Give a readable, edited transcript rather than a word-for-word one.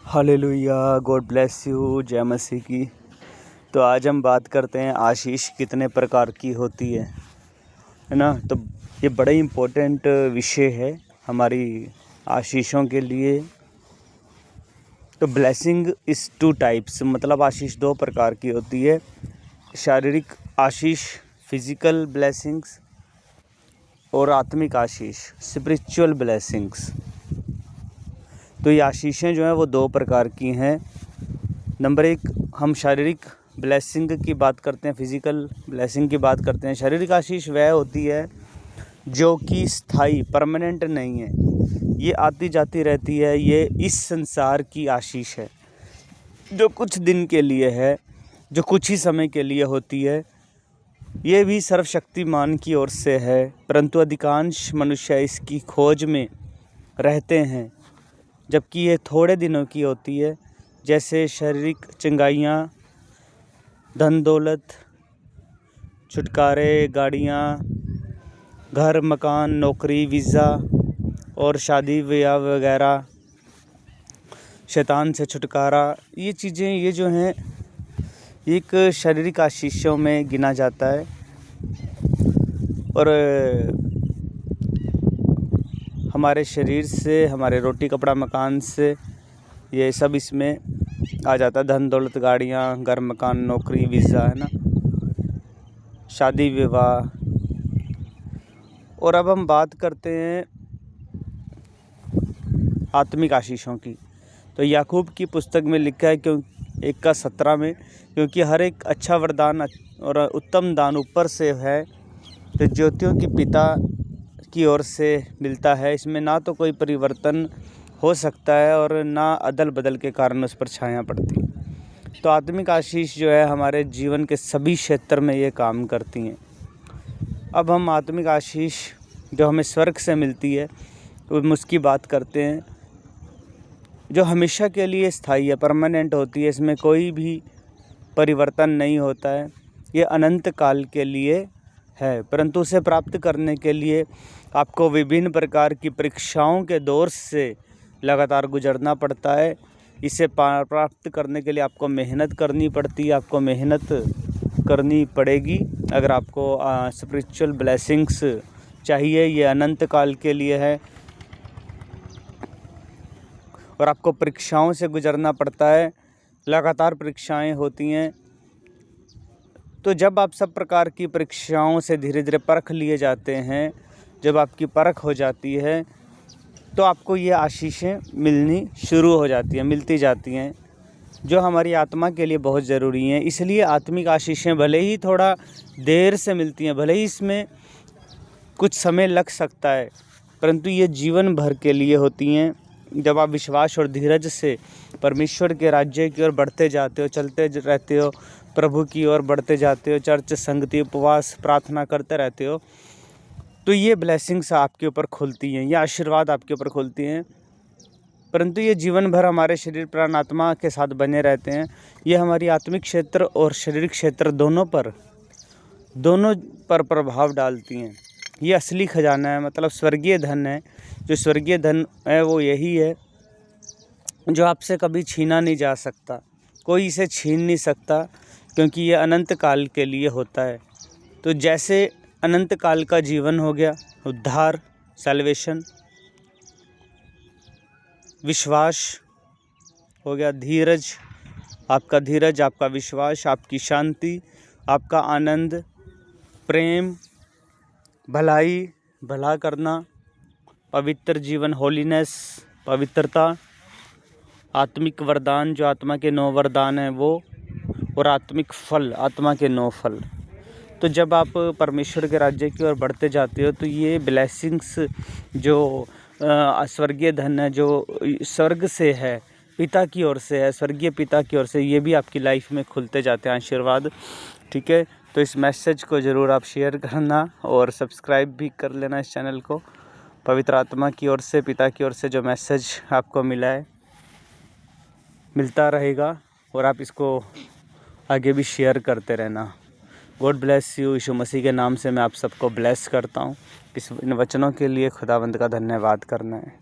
Hallelujah, God bless you, जय मसीह की। तो आज हम बात करते हैं आशीष कितने प्रकार की होती है ना। तो ये बड़ा ही इम्पोर्टेंट विषय है हमारी आशीषों के लिए। तो ब्लेसिंग इज़ टू टाइप्स, मतलब आशीष दो प्रकार की होती है। शारीरिक आशीष फिजिकल ब्लेसिंग्स और आत्मिक आशीष स्पिरिचुअल ब्लेसिंग्स। तो ये आशीषें जो हैं वो दो प्रकार की हैं। नंबर एक, हम शारीरिक ब्लेसिंग की बात करते हैं, फिजिकल ब्लेसिंग की बात करते हैं। शारीरिक आशीष वह होती है जो कि स्थायी परमानेंट नहीं है, ये आती जाती रहती है। ये इस संसार की आशीष है जो कुछ दिन के लिए है, जो कुछ ही समय के लिए होती है। ये भी सर्वशक्तिमान की ओर से है, परंतु अधिकांश मनुष्य इसकी खोज में रहते हैं, जबकि ये थोड़े दिनों की होती है। जैसे शारीरिक चंगाइयाँ, धन दौलत, छुटकारे, गाड़ियाँ, घर मकान, नौकरी, वीज़ा और शादी ब्याह वगैरह, शैतान से छुटकारा, ये चीज़ें ये जो हैं एक शारीरिक आशीषों में गिना जाता है। और हमारे शरीर से, हमारे रोटी कपड़ा मकान से ये सब इसमें आ जाता है। धन दौलत, गाड़ियाँ, घर मकान, नौकरी, वीज़ा, है ना, शादी विवाह। और अब हम बात करते हैं आत्मिक आशीषों की। तो याकूब की पुस्तक में लिखा है, क्यों 1:17 में, क्योंकि हर एक अच्छा वरदान और उत्तम दान ऊपर से है, तो ज्योतियों के पिता की ओर से मिलता है। इसमें ना तो कोई परिवर्तन हो सकता है और ना अदल बदल के कारण उस पर छाया पड़ती है। तो आत्मिक आशीष जो है हमारे जीवन के सभी क्षेत्र में ये काम करती हैं। अब हम आत्मिक आशीष जो हमें स्वर्ग से मिलती है तो उसकी बात करते हैं, जो हमेशा के लिए स्थायी है, परमानेंट होती है। इसमें कोई भी परिवर्तन नहीं होता है, ये अनंत काल के लिए है। परंतु उसे प्राप्त करने के लिए आपको विभिन्न प्रकार की परीक्षाओं के दौर से लगातार गुजरना पड़ता है। इसे प्राप्त करने के लिए आपको मेहनत करनी पड़ती है, आपको मेहनत करनी पड़ेगी अगर आपको स्पिरिचुअल ब्लेसिंग्स चाहिए। ये अनंत काल के लिए है और आपको परीक्षाओं से गुजरना पड़ता है, लगातार परीक्षाएं होती हैं। तो जब आप सब प्रकार की परीक्षाओं से धीरे धीरे परख लिए जाते हैं, जब आपकी परख हो जाती है, तो आपको ये आशीषें मिलनी शुरू हो जाती हैं, मिलती जाती हैं, जो हमारी आत्मा के लिए बहुत ज़रूरी हैं। इसलिए आत्मिक आशीषें भले ही थोड़ा देर से मिलती हैं, भले ही इसमें कुछ समय लग सकता है, परंतु ये जीवन भर के लिए होती हैं। जब आप विश्वास और धीरज से परमेश्वर के राज्य की ओर बढ़ते जाते हो, चलते रहते हो, प्रभु की ओर बढ़ते जाते हो, चर्च, संगति, उपवास, प्रार्थना करते रहते हो, तो ये ब्लेसिंग्स आपके ऊपर खुलती हैं, ये आशीर्वाद आपके ऊपर खुलती हैं। परंतु ये जीवन भर हमारे शरीर प्राण आत्मा के साथ बने रहते हैं। ये हमारी आत्मिक क्षेत्र और शारीरिक क्षेत्र दोनों पर प्रभाव डालती हैं। ये असली खजाना है, मतलब स्वर्गीय धन है। जो स्वर्गीय धन है वो यही है जो आपसे कभी छीना नहीं जा सकता, कोई इसे छीन नहीं सकता, क्योंकि ये अनंत काल के लिए होता है। तो जैसे अनंत काल का जीवन हो गया, उद्धार, सैल्वेशन, विश्वास हो गया, धीरज, आपका विश्वास, आपकी शांति, आपका आनंद, प्रेम, भलाई, भला करना, पवित्र जीवन, होलीनेस, पवित्रता, आत्मिक वरदान, जो आत्मा के 9 वरदान हैं वो, और आत्मिक फल, आत्मा के 9 फल। तो जब आप परमेश्वर के राज्य की ओर बढ़ते जाते हो, तो ये ब्लेसिंग्स जो स्वर्गीय धन है, जो स्वर्ग से है, पिता की ओर से है, स्वर्गीय पिता की ओर से, ये भी आपकी लाइफ में खुलते जाते हैं आशीर्वाद। ठीक है, तो इस मैसेज को ज़रूर आप शेयर करना और सब्सक्राइब भी कर लेना इस चैनल को। पवित्र आत्मा की ओर से, पिता की ओर से जो मैसेज आपको मिला है, मिलता रहेगा, और आप इसको आगे भी शेयर करते रहना। God bless you. यीशु मसीह के नाम से मैं आप सबको ब्लेस करता हूँ। इन वचनों के लिए खुदावंद का धन्यवाद करना है।